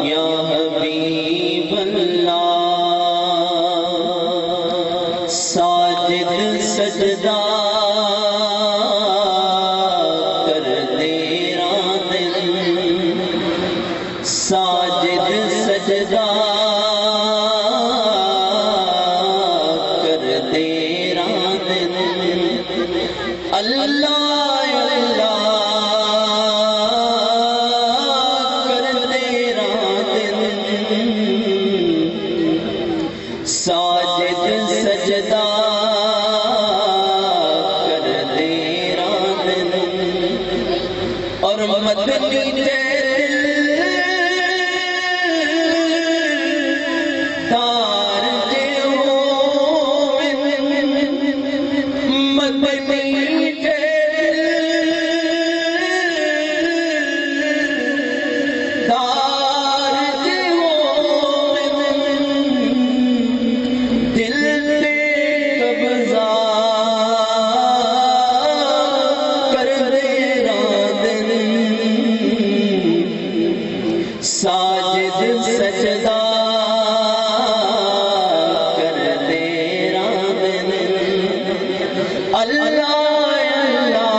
या हबीब अल्लाह साजिद सजदा कर दे रादिन साजिद सजदा कर दे रादिन अल्लाह साजिद सजदा कर दे रादिन और मदनी तार जे हो मदनी साजिद सजदा कर दे रादिन अल्लाह अल्लाह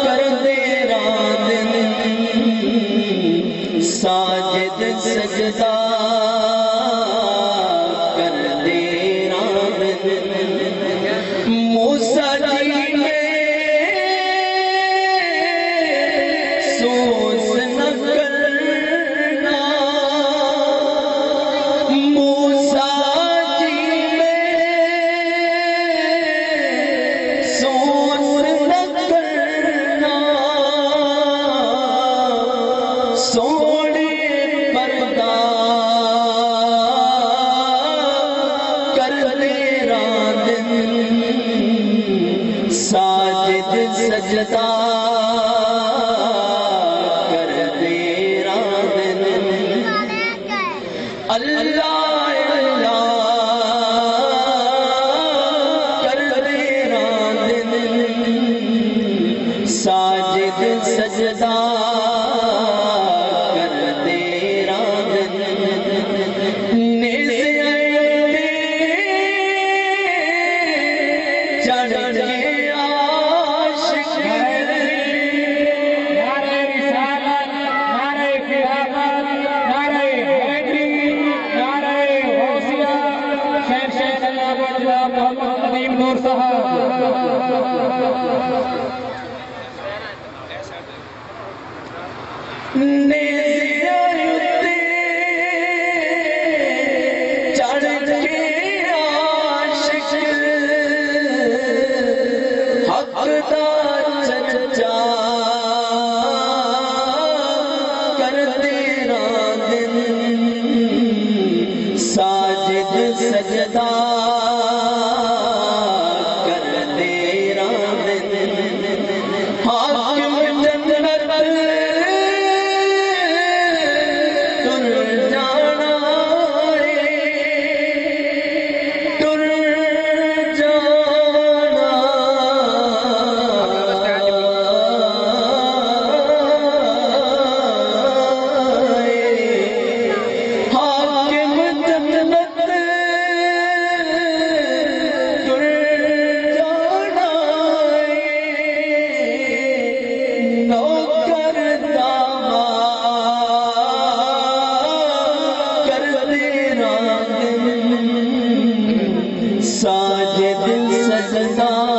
कर दे रादिन साजिद सजदा कर दे रादिन मूसा जी सोच न करना मूसा जी सोच न करना सोने पर्दा कर दे रादिन साजिद सजदा अल्लाह अल्लाह कर दे रादिन साजिद सजदा कर दे रादिन चढ़ नूर साहब चढ़ के आशिक हक़दार चर्चा कर दे रादिन साजिद सजदा साजिद सजदा